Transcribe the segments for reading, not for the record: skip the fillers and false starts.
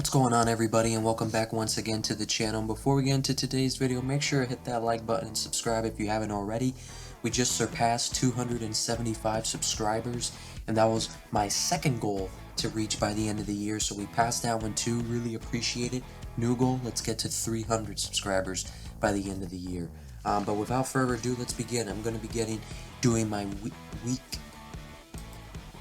What's going on, everybody, and welcome back once again to the channel. Before we get into today's video, make sure to hit that like button and subscribe if you haven't already. We just surpassed 275 subscribers, and that was my second goal to reach by the end of the year, so we passed that one too. Really appreciate it. New goal, let's get to 300 subscribers by the end of the year. But without further ado, let's begin. I'm going to be doing my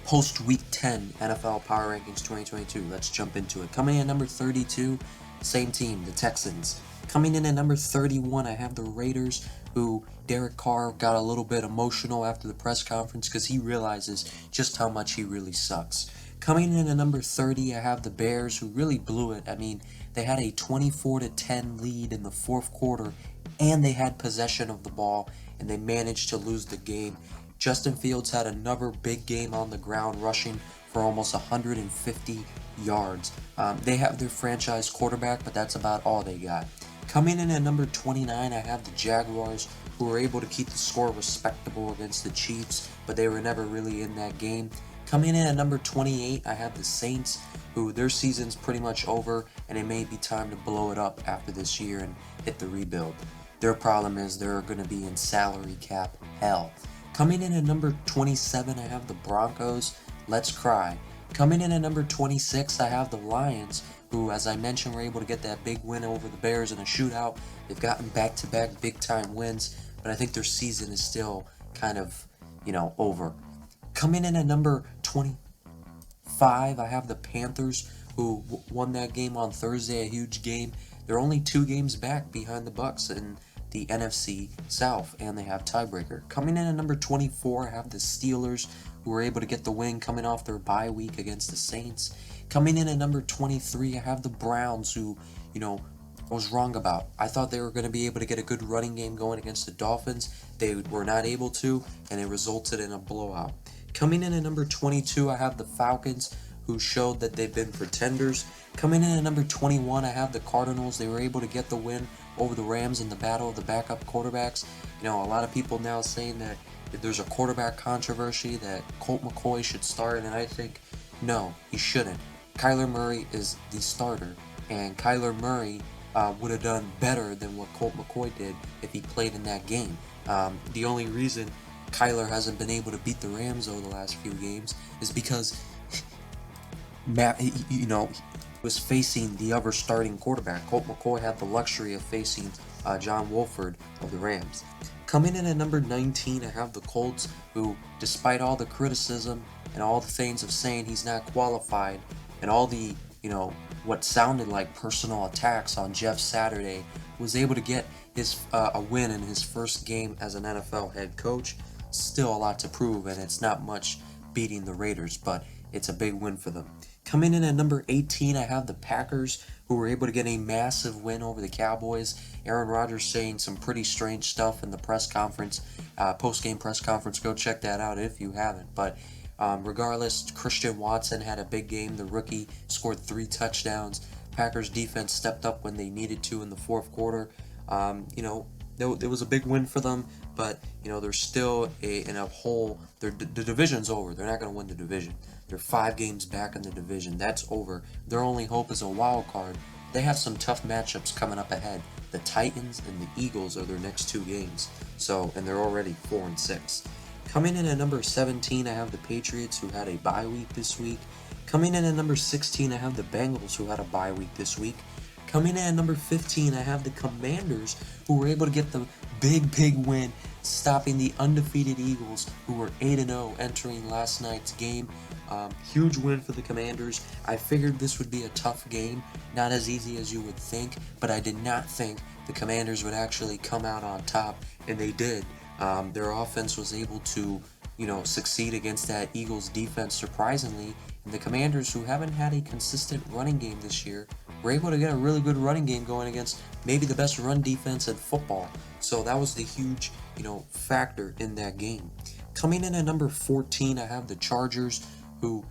post-Week 10 NFL Power Rankings 2022. Let's jump into it. Coming in at number 32, same team, the Texans. Coming in at number 31, I have the Raiders, who Derek Carr got a little bit emotional after the press conference because he realizes just how much he really sucks. Coming in at number 30, I have the Bears, who really blew it. I mean, they had a 24-10 lead in the fourth quarter, and they had possession of the ball, and they managed to lose the game. Justin Fields had another big game on the ground, rushing for almost 150 yards. They have their franchise quarterback, but that's about all they got. Coming in at number 29, I have the Jaguars, who were able to keep the score respectable against the Chiefs, but they were never really in that game. Coming in at number 28, I have the Saints, who their season's pretty much over, and it may be time to blow it up after this year and hit the rebuild. Their problem is they're going to be in salary cap hell. Coming in at number 27, I have the Broncos. Let's cry. Coming in at number 26, I have the Lions, who, as I mentioned, were able to get that big win over the Bears in a shootout. They've gotten back-to-back big-time wins, but I think their season is still kind of, over. Coming in at number 25, I have the Panthers, who won that game on Thursday, a huge game. They're only 2 games back behind the Bucks in the NFC South, and they have tiebreaker. Coming in at number 24, I have the Steelers, who were able to get the win coming off their bye week against the Saints. Coming in at number 23, I have the Browns, who, I was wrong about. I thought they were going to be able to get a good running game going against the Dolphins. They were not able to, and it resulted in a blowout. Coming in at number 22, I have the Falcons, who showed that they've been pretenders. Coming in at number 21, I have the Cardinals. They were able to get the win over the Rams in the battle of the backup quarterbacks. A lot of people now saying that if there's a quarterback controversy that Colt McCoy should start, and I think, no, he shouldn't. Kyler Murray is the starter, and Kyler Murray would have done better than what Colt McCoy did if he played in that game. The only reason Kyler hasn't been able to beat the Rams over the last few games is because was facing the other starting quarterback. Colt McCoy had the luxury of facing John Wolford of the Rams. Coming in at number 19, I have the Colts, who, despite all the criticism and all the things of saying he's not qualified, and all the, what sounded like personal attacks on Jeff Saturday, was able to get his a win in his first game as an NFL head coach. Still a lot to prove, and it's not much beating the Raiders, but it's a big win for them. Coming in at number 18, I have the Packers, who were able to get a massive win over the Cowboys. Aaron Rodgers saying some pretty strange stuff in the press conference, post-game press conference. Go check that out if you haven't. But regardless, Christian Watson had a big game. The rookie scored 3 touchdowns. Packers defense stepped up when they needed to in the fourth quarter. There was a big win for them, but they're still in a hole. The division's over. They're not going to win the division. They're 5 games back in the division. That's over. Their only hope is a wild card. They have some tough matchups coming up ahead. The Titans and the Eagles are their next 2 games. And they're already 4-6. Coming in at number 17, I have the Patriots, who had a bye week this week. Coming in at number 16, I have the Bengals, who had a bye week this week. Coming in at number 15, I have the Commanders, who were able to get the big win, stopping the undefeated Eagles, who were 8-0 entering last night's game. Huge win for the Commanders. I figured this would be a tough game, not as easy as you would think, but I did not think the Commanders would actually come out on top, and they did. Their offense was able to, succeed against that Eagles defense, surprisingly, and the Commanders, who haven't had a consistent running game this year, were able to get a really good running game going against maybe the best run defense in football. So that was the huge, factor in that game. Coming in at number 14, I have the Chargers, who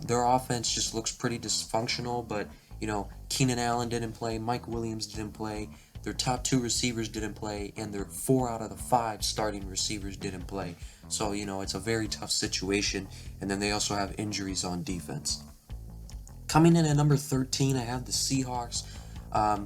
their offense just looks pretty dysfunctional, but, Keenan Allen didn't play, Mike Williams didn't play, their top 2 receivers didn't play, and their 4 out of the 5 starting receivers didn't play. So, it's a very tough situation, and then they also have injuries on defense. Coming in at number 13, I have the Seahawks,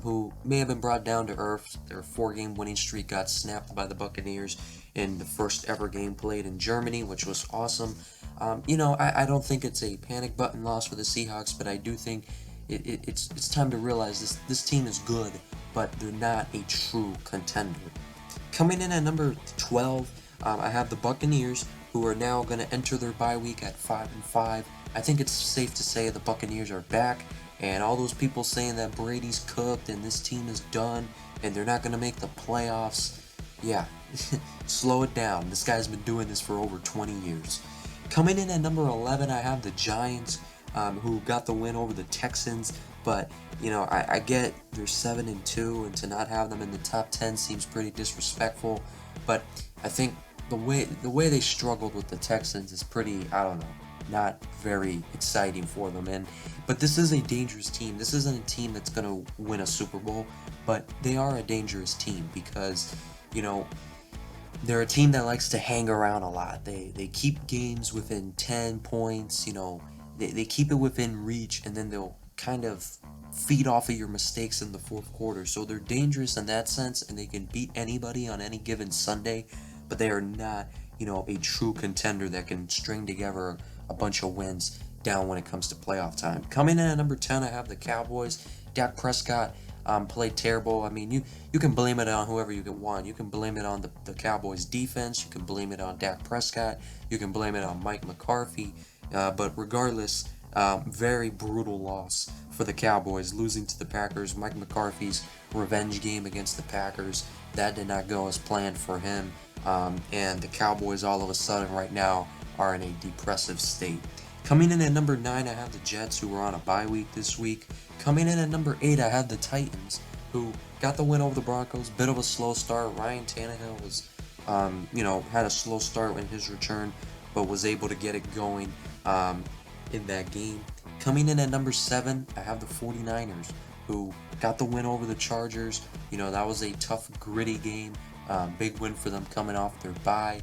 who may have been brought down to earth. Their 4-game winning streak got snapped by the Buccaneers in the first ever game played in Germany, which was awesome. I don't think it's a panic button loss for the Seahawks, but I do think it's time to realize this team is good, but they're not a true contender. Coming in at number 12, I have the Buccaneers, who are now going to enter their bye week at 5-5. I think it's safe to say the Buccaneers are back, and all those people saying that Brady's cooked and this team is done and they're not going to make the playoffs, yeah, slow it down. This guy's been doing this for over 20 years. Coming in at number 11, I have the Giants, who got the win over the Texans, but I get they're 7-2, and to not have them in the top 10 seems pretty disrespectful. But I think the way they struggled with the Texans is pretty, I don't know, not very exciting for them. But this is a dangerous team. This isn't a team that's gonna win a Super Bowl, but they are a dangerous team because they're a team that likes to hang around a lot. They keep games within 10 points. They keep it within reach, and then they'll kind of feed off of your mistakes in the fourth quarter. So they're dangerous in that sense, and they can beat anybody on any given Sunday, but they are not, a true contender that can string together a bunch of wins down when it comes to playoff time. Coming in at number 10, I have the Cowboys. Dak Prescott played terrible. I mean, you can blame it on whoever you want. You can blame it on the Cowboys defense. You can blame it on Dak Prescott. You can blame it on Mike McCarthy. But regardless, very brutal loss for the Cowboys, losing to the Packers. Mike McCarthy's revenge game against the Packers, that did not go as planned for him. And the Cowboys all of a sudden right now are in a depressive state. Coming in at number 9, I have the Jets, who were on a bye week this week. Coming in at number 8, I have the Titans, who got the win over the Broncos. Bit of a slow start. Ryan Tannehill was, had a slow start in his return, but was able to get it going in that game. Coming in at number 7, I have the 49ers, who got the win over the Chargers. That was a tough, gritty game. Big win for them coming off their bye.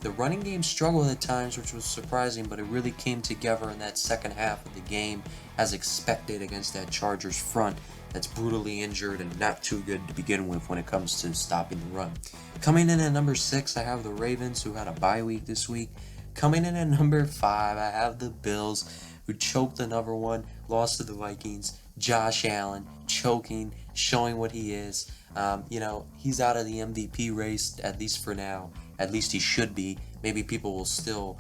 The running game struggled at times, which was surprising, but it really came together in that second half of the game as expected against that Chargers front that's brutally injured and not too good to begin with when it comes to stopping the run. Coming in at number 6, I have the Ravens, who had a bye week this week. Coming in at number 5, I have the Bills, who choked another one, lost to the Vikings. Josh Allen choking, showing what he is. He's out of the MVP race, at least for now. At least he should be. Maybe people will still,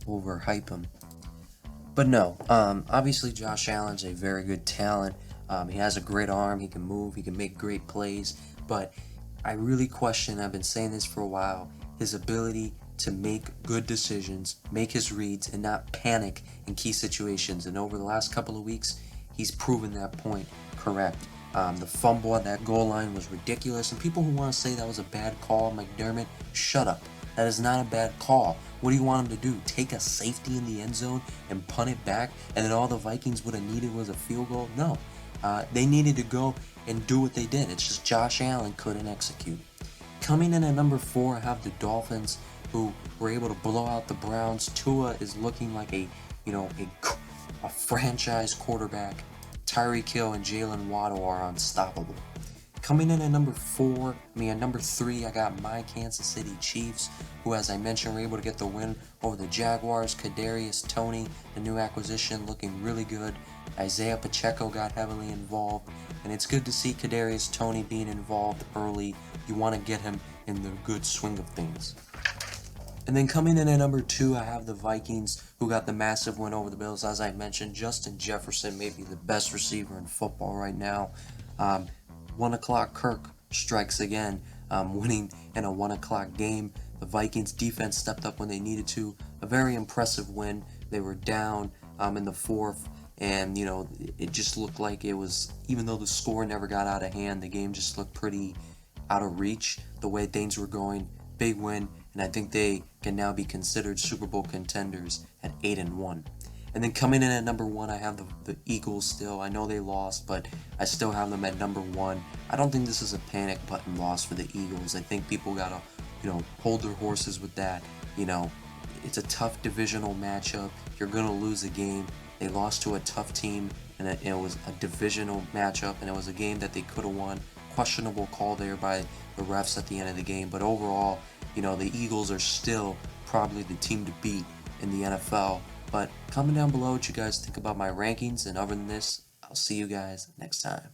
overhype him. But no, obviously Josh Allen's a very good talent. He has a great arm. He can move. He can make great plays. But I really question, I've been saying this for a while, his ability to make good decisions, make his reads, and not panic in key situations. And over the last couple of weeks, he's proven that point correct. The fumble at that goal line was ridiculous, and people who want to say that was a bad call, McDermott, shut up. That is not a bad call. What do you want him to do? Take a safety in the end zone and punt it back, and then all the Vikings would have needed was a field goal? No. They needed to go and do what they did. It's just Josh Allen couldn't execute. Coming in at number 4, I have the Dolphins, who were able to blow out the Browns. Tua is looking like a franchise quarterback. Tyreek Hill and Jalen Waddle are unstoppable. Coming in at number 3, I got my Kansas City Chiefs, who, as I mentioned, were able to get the win over the Jaguars. Kadarius Toney, the new acquisition, looking really good. Isaiah Pacheco got heavily involved, and it's good to see Kadarius Toney being involved early. You want to get him in the good swing of things. And then coming in at number 2, I have the Vikings, who got the massive win over the Bills. As I mentioned, Justin Jefferson may be the best receiver in football right now. 1 o'clock Kirk strikes again, winning in a 1 o'clock game. The Vikings defense stepped up when they needed to. A very impressive win. They were down in the fourth, and it just looked like it was, even though the score never got out of hand, the game just looked pretty out of reach the way things were going. Big win, and I think they can now be considered Super Bowl contenders at 8-1. And then coming in at number 1, I have the Eagles still. I know they lost, but I still have them at number 1. I don't think this is a panic button loss for the Eagles. I think people gotta, hold their horses with that. it's a tough divisional matchup. You're going to lose a game. They lost to a tough team, and it was a divisional matchup, and it was a game that they could have won. Questionable call there by the refs at the end of the game, but overall, the Eagles are still probably the team to beat in the NFL. But comment down below what you guys think about my rankings, and other than this, I'll see you guys next time.